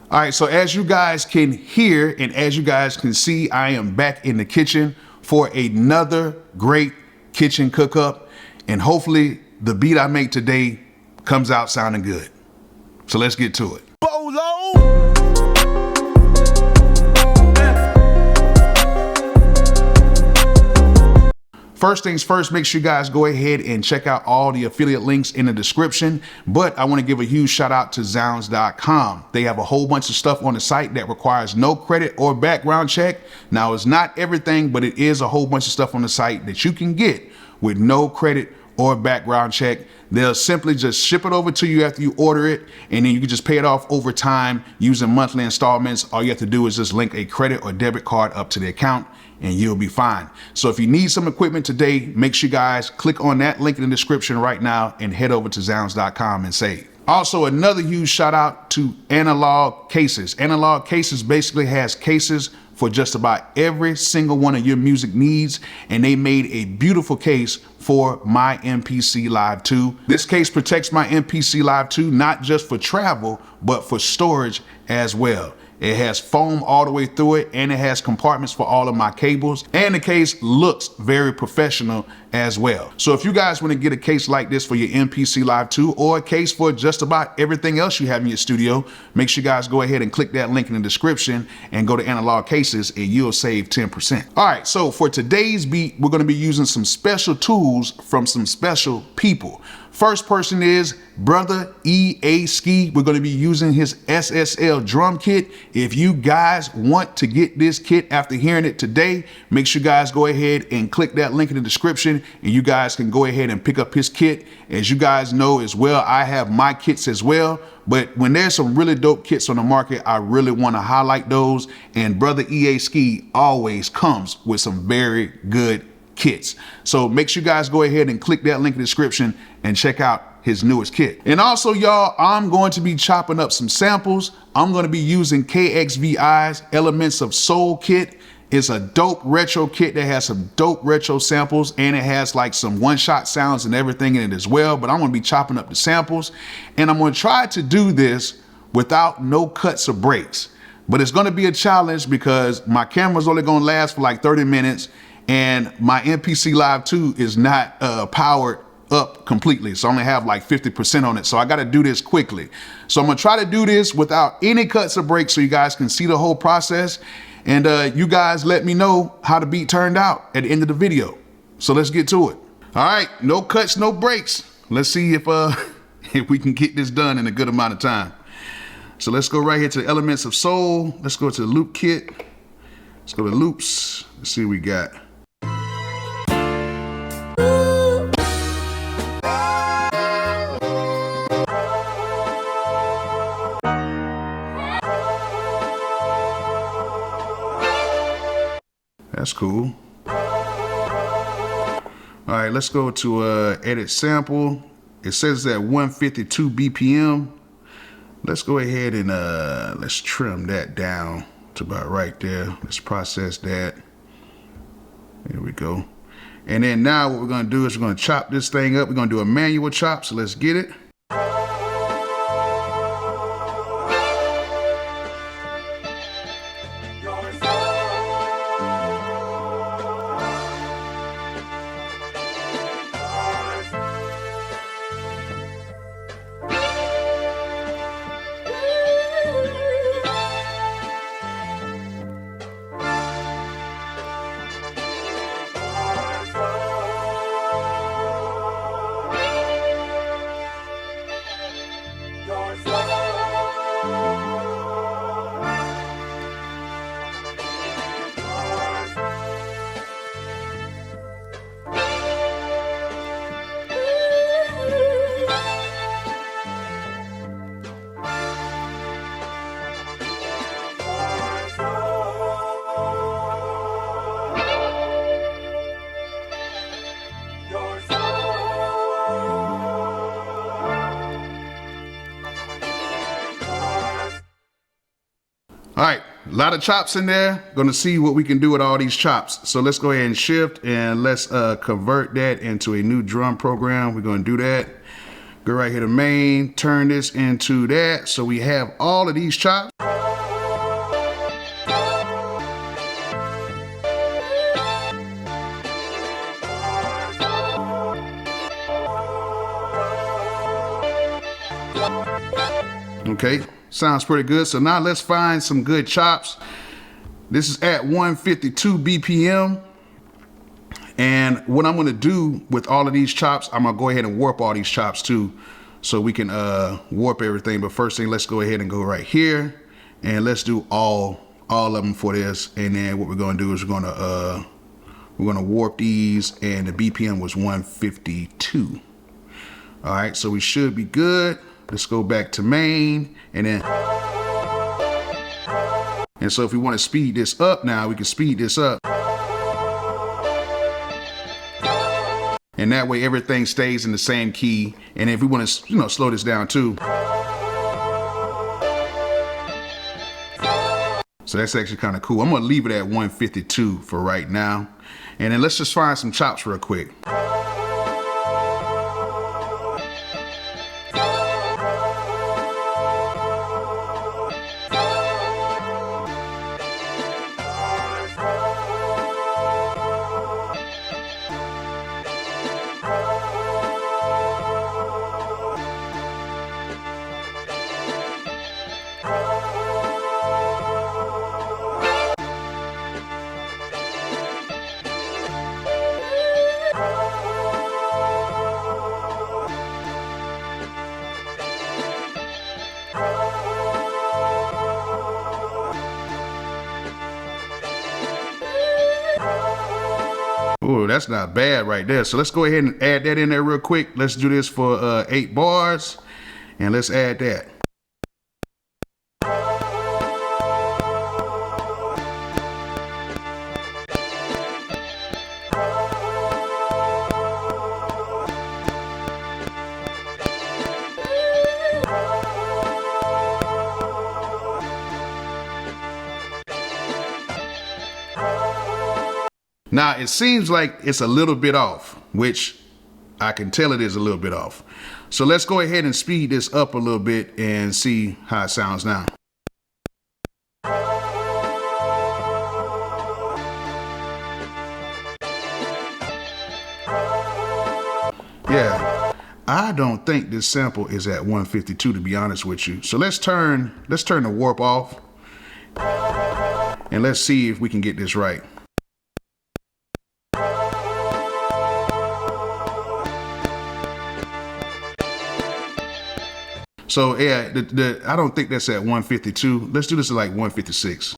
All right, so as you guys can hear and as you guys can see, I am back in the kitchen for another great kitchen cook-up, and hopefully the beat I make today comes out sounding good. So let's get to it. Bolo! First things first, make sure you guys go ahead and check out all the affiliate links in the description. But I want to give a huge shout out to Zounds.com. They have a whole bunch of stuff on the site that requires no credit or background check. Now, it's not everything, but it is a whole bunch of stuff on the site that you can get with no credit or background check. They'll simply just ship it over to you after you order it, and then you can just pay it off over time using monthly installments. All you have to do is just link a credit or debit card up to the account and you'll be fine. So if you need some equipment today, make sure you guys click on that link in the description right now and head over to Zounds.com and save. Also, another huge shout out to Analog Cases. Analog Cases basically has cases for just about every single one of your music needs, and they made a beautiful case for my MPC Live 2. This case protects my MPC Live 2 not just for travel, but for storage as well. It has foam all the way through it, and it has compartments for all of my cables, and the case looks very professional as well. So if you guys want to get a case like this for your MPC Live 2 or a case for just about everything else you have in your studio, make sure you guys go ahead and click that link in the description and go to Analog Cases and you'll save 10%. All right, so for today's beat, we're going to be using some special tools from some special people. First person is Brother EA Ski. We're going to be using his SSL drum kit. If you guys want to get this kit after hearing it today, make sure you guys go ahead and click that link in the description and you guys can go ahead and pick up his kit. As you guys know as well, I have my kits as well, but when there's some really dope kits on the market, I really want to highlight those, and Brother EA Ski always comes with some very good kits. So make sure you guys go ahead and click that link in the description and check out his newest kit. And also, y'all, I'm going to be chopping up some samples. I'm going to be using KXVI's Elements of Soul kit. It's a dope retro kit that has some dope retro samples, and it has like some one-shot sounds and everything in it as well. But I'm going to be chopping up the samples, and I'm going to try to do this without no cuts or breaks. But it's going to be a challenge because my camera's only going to last for like 30 minutes. And my MPC Live 2 is not powered up completely. So I only have like 50% on it. So I got to do this quickly. So I'm going to try to do this without any cuts or breaks so you guys can see the whole process. And you guys let me know how the beat turned out at the end of the video. So let's get to it. All right, no cuts, no breaks. Let's see if if we can get this done in a good amount of time. So let's go right here to the Elements of Soul. Let's go to the loop kit. Let's go to loops. Let's see what we got. That's cool. All right, let's go to edit sample. It says at 152 BPM. Let's go ahead and let's trim that down to about right there. Let's process that. There we go. And then now what we're gonna do is we're gonna chop this thing up. We're gonna do a manual chop, so let's get it. All right, a lot of chops in there. Gonna see what we can do with all these chops. So let's go ahead and shift and let's convert that into a new drum program. We're gonna do that. Go right here to main, turn this into that. So we have all of these chops. Okay, sounds pretty good. So now let's find some good chops. This is at 152 BPM. And what I'm gonna do with all of these chops, I'm gonna go ahead and warp all these chops too, so we can warp everything. But first thing, let's go ahead and go right here, and let's do all of them for this. And then what we're gonna do is we're gonna warp these, and the BPM was 152. All right, so we should be good. Let's go back to main, and so if we want to speed this up now, we can speed this up. And that way everything stays in the same key. And if we want to, slow this down too. So that's actually kind of cool. I'm going to leave it at 152 for right now. And then let's just find some chops real quick. Oh, that's not bad right there. So let's go ahead and add that in there real quick. Let's do this for 8 bars, and let's add that. Now, it seems like it's a little bit off, which I can tell it is a little bit off. So let's go ahead and speed this up a little bit and see how it sounds now. Yeah, I don't think this sample is at 152, to be honest with you. So let's turn the warp off, and let's see if we can get this right. So yeah, I don't think that's at 152. Let's do this at like 156.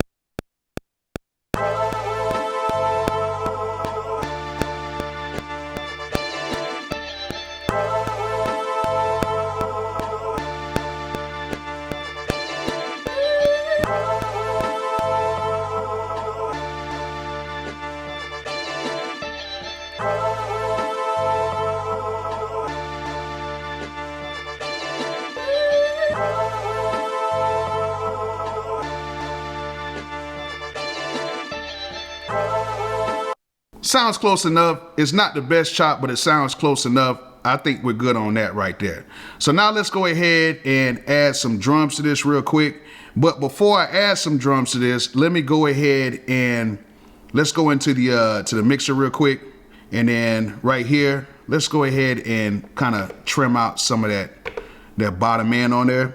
Sounds close enough. It's not the best chop, but it sounds close enough. I think we're good on that right there. So now let's go ahead and add some drums to this real quick. But before I add some drums to this, let me go ahead and let's go into the mixer real quick. And then right here, let's go ahead and kind of trim out some of that bottom end on there.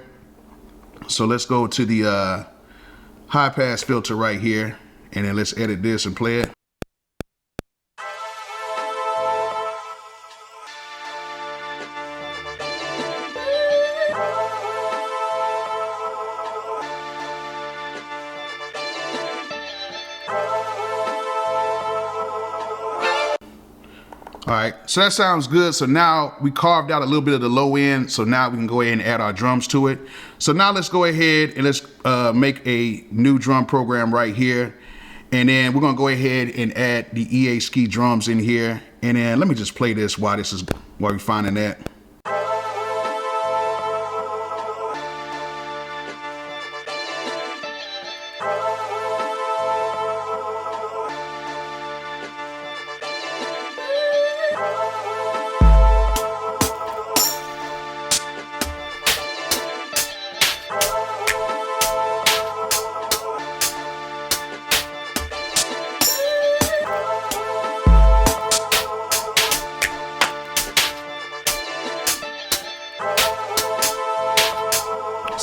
So let's go to the high pass filter right here, and then let's edit this and play it. All right, so that sounds good. So now we carved out a little bit of the low end. So now we can go ahead and add our drums to it. So now let's go ahead and let's make a new drum program right here. And then we're gonna go ahead and add the EA Ski drums in here. And then let me just play this while we're finding that.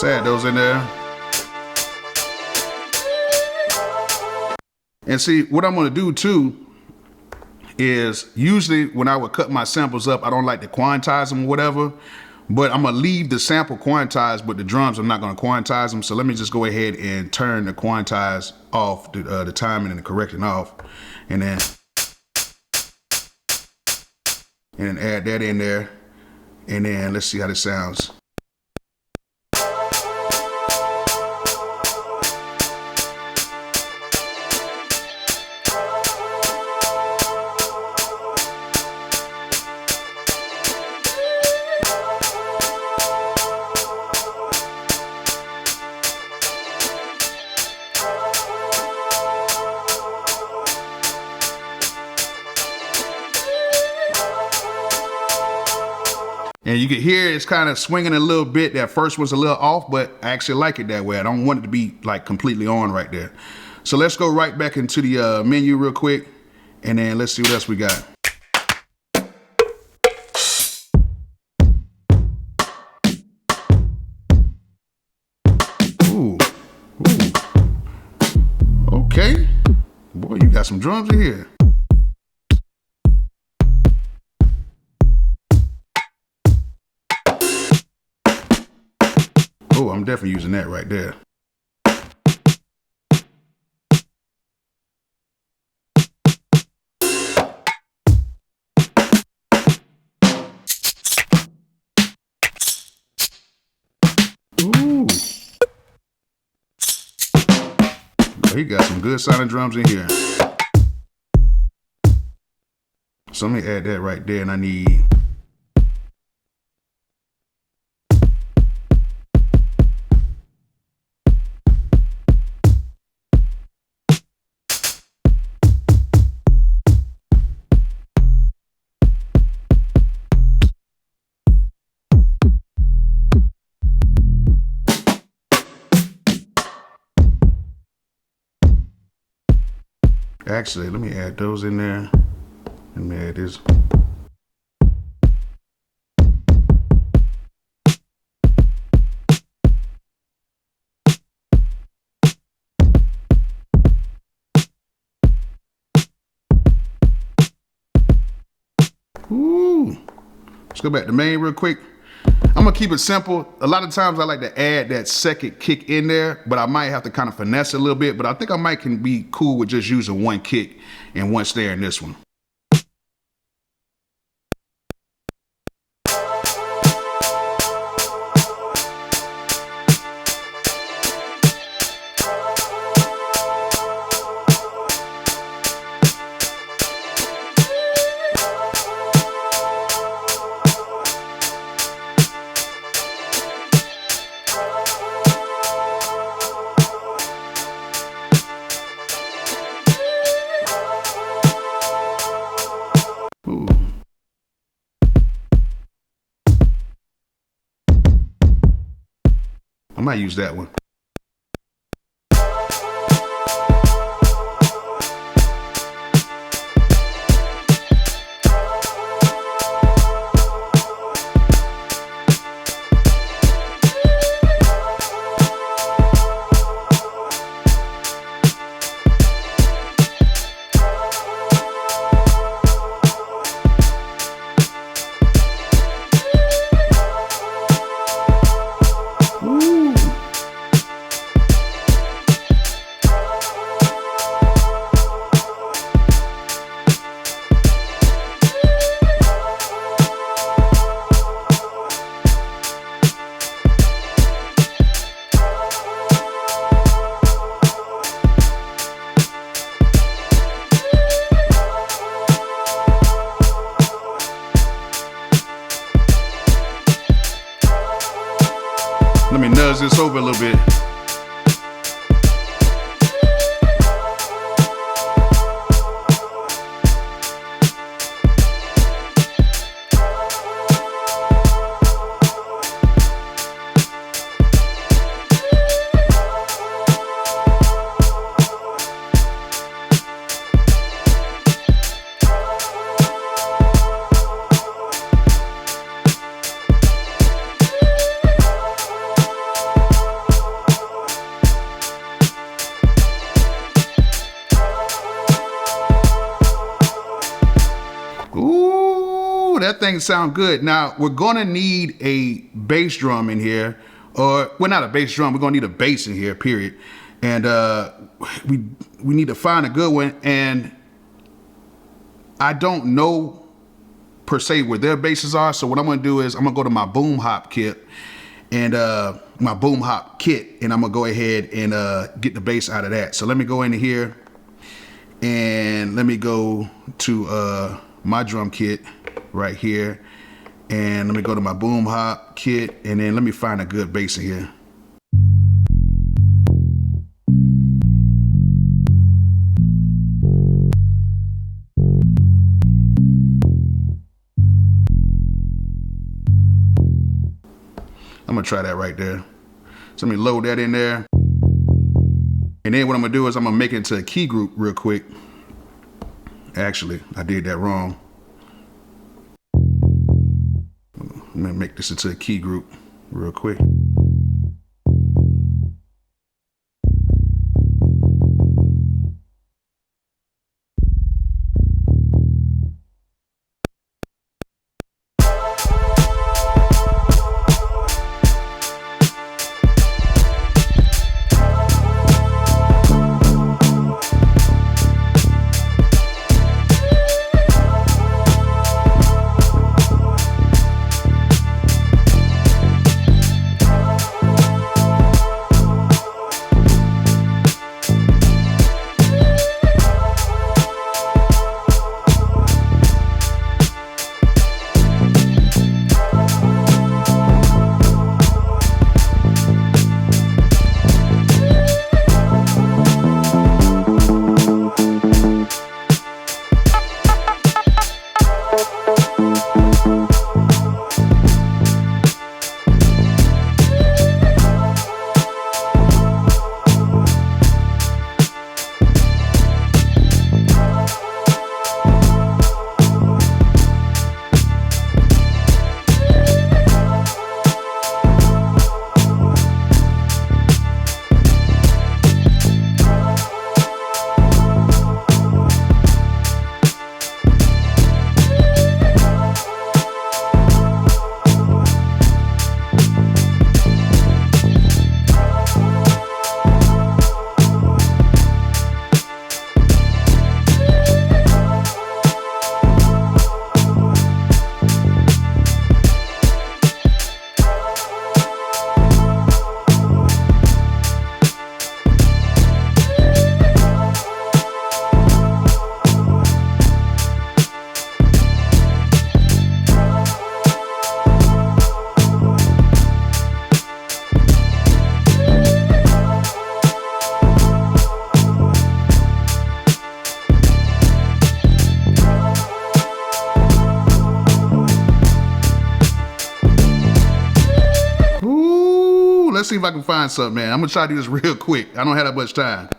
Let's add those in there. And see, what I'm gonna do too is usually when I would cut my samples up, I don't like to quantize them or whatever, but I'm gonna leave the sample quantized, but the drums, I'm not gonna quantize them. So let me just go ahead and turn the quantize off, the timing and the correcting off, and then add that in there. And then let's see how this sounds. And you can hear it's kind of swinging a little bit. That first was a little off, but I actually like it that way. I don't want it to be like completely on right there. So let's go right back into the menu real quick, and then let's see what else we got. Ooh, ooh. Okay. Boy, you got some drums in here. Oh, I'm definitely using that right there. Ooh. Oh, he got some good sounding drums in here. So let me add that right there, and I need actually, let me add those in there. Let me add this. Ooh. Let's go back to main real quick. I'm gonna keep it simple. A lot of times I like to add that second kick in there, but I might have to kind of finesse it a little bit, but I think I might can be cool with just using one kick and one snare in this one. Ooh. I might use that one. that thing sound good. Now we're gonna need a bass drum in here, or well, not a bass drum. We're gonna need a bass in here, period. And we need to find a good one. And I don't know per se where their basses are. So what I'm gonna do is I'm gonna go to my boom hop kit and my boom hop kit, and I'm gonna go ahead and get the bass out of that. So let me go into here and let me go to my drum kit right here, and let me go to my boom hop kit, and then let me find a good bass in here. I'm gonna try that right there. So let me load that in there. And then what I'm gonna do is I'm gonna make it into a key group real quick. Actually, I did that wrong. I'm gonna make this into a key group real quick. Let's see if I can find something, man. I'm gonna try to do this real quick. I don't have that much time.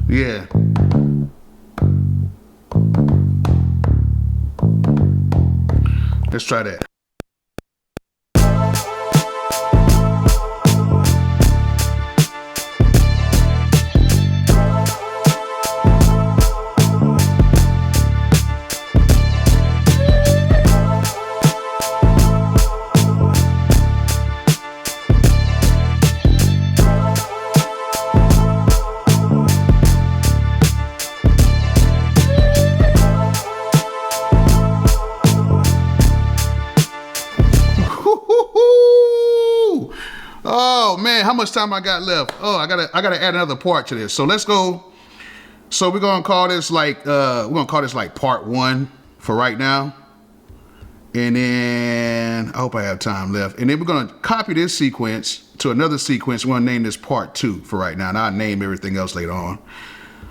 Yeah. Let's try that. Oh man, how much time I got left? Oh, I gotta add another part to this. So let's go. So we're gonna call this like part 1 for right now. And then I hope I have time left. And then we're gonna copy this sequence to another sequence. We're gonna name this part 2 for right now, and I'll name everything else later on.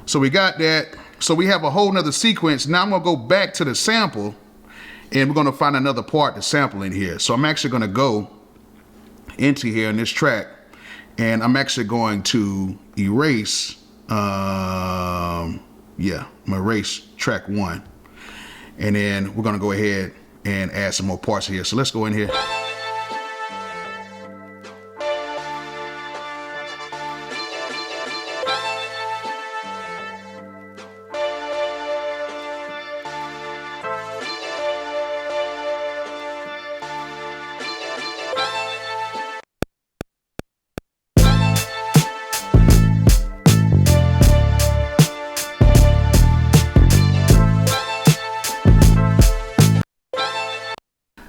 So we got that. So we have a whole nother sequence. Now I'm gonna go back to the sample, and we're going to find another part to sample in here. So I'm actually going to go into here in this track, and I'm actually going to erase, I'm gonna erase track 1, and then we're going to go ahead and add some more parts here. So let's go in here.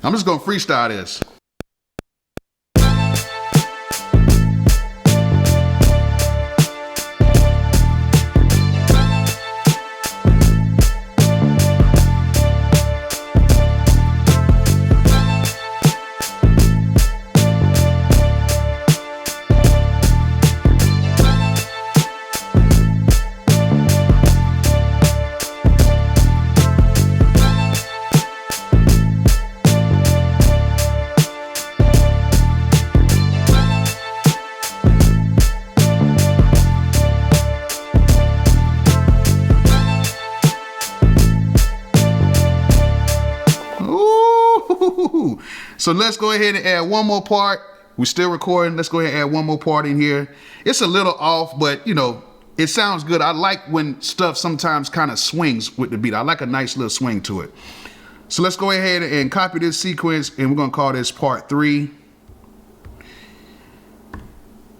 I'm just gonna freestyle this. So let's go ahead and add one more part. We're still recording. Let's go ahead and add one more part in here. It's a little off, but you know, it sounds good. I like when stuff sometimes kind of swings with the beat. I like a nice little swing to it. So let's go ahead and copy this sequence, and we're gonna call this part 3.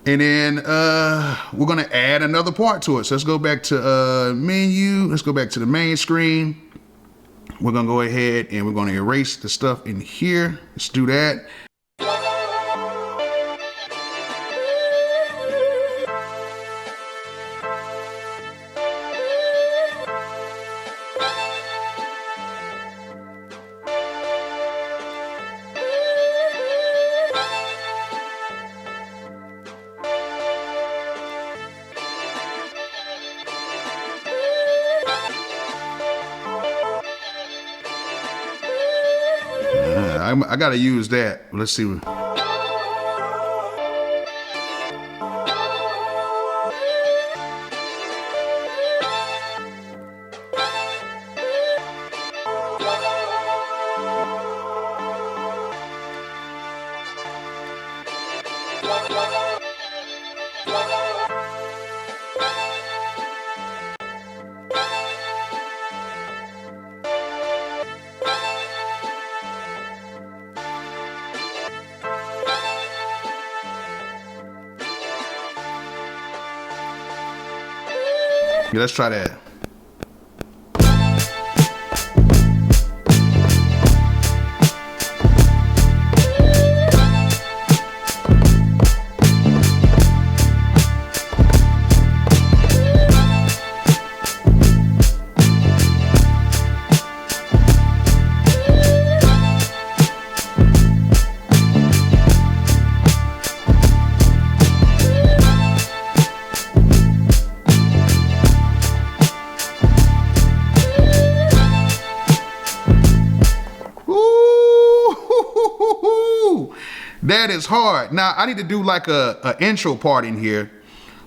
And then we're gonna add another part to it. So let's go back to menu. Let's go back to the main screen. We're gonna go ahead and we're gonna erase the stuff in here. Let's do that. I gotta use that. Let's see. Yeah, let's try that. That is hard. Now I need to do like a intro part in here.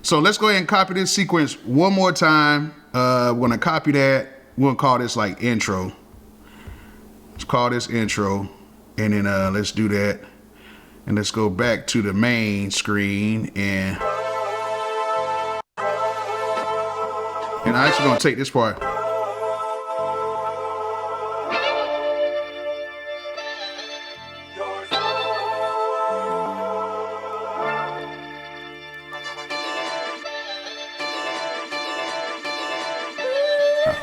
So let's go ahead and copy this sequence one more time. We're gonna copy that. We're gonna call this like intro. Let's call this intro. And then let's do that. And let's go back to the main screen and I'm actually gonna take this part.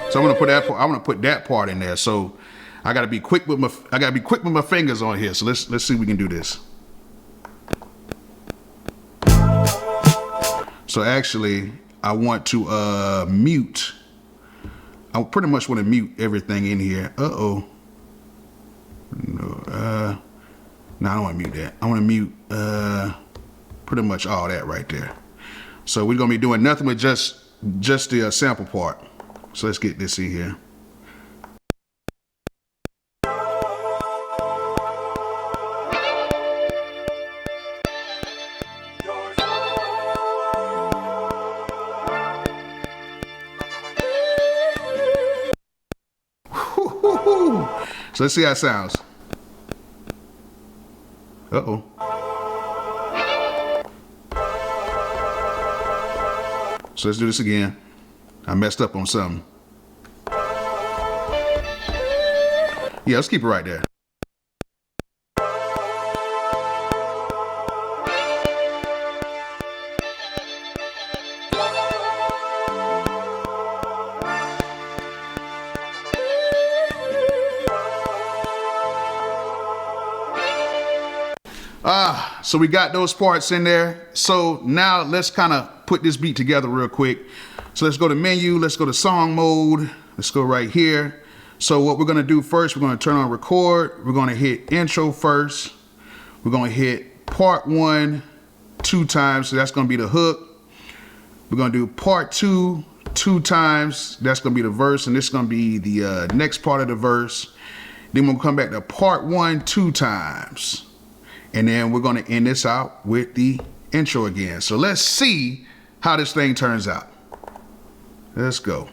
So I'm gonna put that part, I want to put that part in there. So I gotta be quick with my fingers on here. So let's see if we can do this. So actually I want to mute. I pretty much want to mute everything in here. No, I don't want to mute that. I want to mute pretty much all that right there. So we're gonna be doing nothing but just the sample part. So let's get this in here. So let's see how it sounds. Uh-oh. So let's do this again. I messed up on something. Yeah, let's keep it right there. So we got those parts in there. So now let's kind of put this beat together real quick. So let's go to menu, let's go to song mode. Let's go right here. So what we're gonna do first, we're gonna turn on record. We're gonna hit intro first. We're gonna hit part 1 2 times, so that's gonna be the hook. We're gonna do part 2 2 times, that's gonna be the verse, and this is gonna be the next part of the verse. Then we'll come back to part 1 2 times. And then we're gonna end this out with the intro again. So let's see how this thing turns out. Let's go.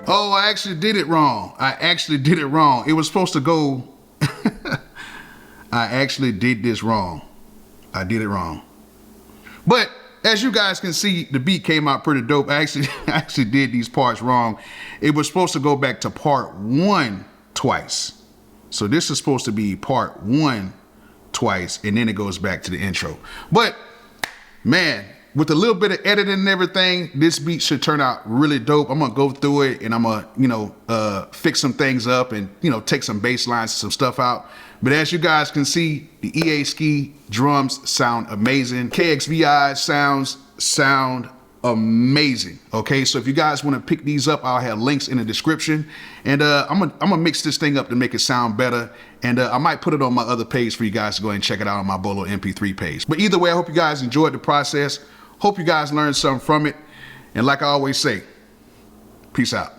Oh, I actually did it wrong. It was supposed to go. I actually did this wrong. I did it wrong. But as you guys can see, the beat came out pretty dope. I actually did these parts wrong. It was supposed to go back to part 1 twice. So this is supposed to be part 1 twice, and then it goes back to the intro. But man, with a little bit of editing and everything, this beat should turn out really dope. I'm gonna go through it and I'm gonna, fix some things up and, take some bass lines and some stuff out. But as you guys can see, the EA Ski drums sound amazing. KXVI sounds sound amazing. Okay, so if you guys want to pick these up, I'll have links in the description. And I'm gonna mix this thing up to make it sound better. And I might put it on my other page for you guys to go ahead and check it out on my Bolo MP3 page. But either way, I hope you guys enjoyed the process. Hope you guys learned something from it. And like I always say, peace out.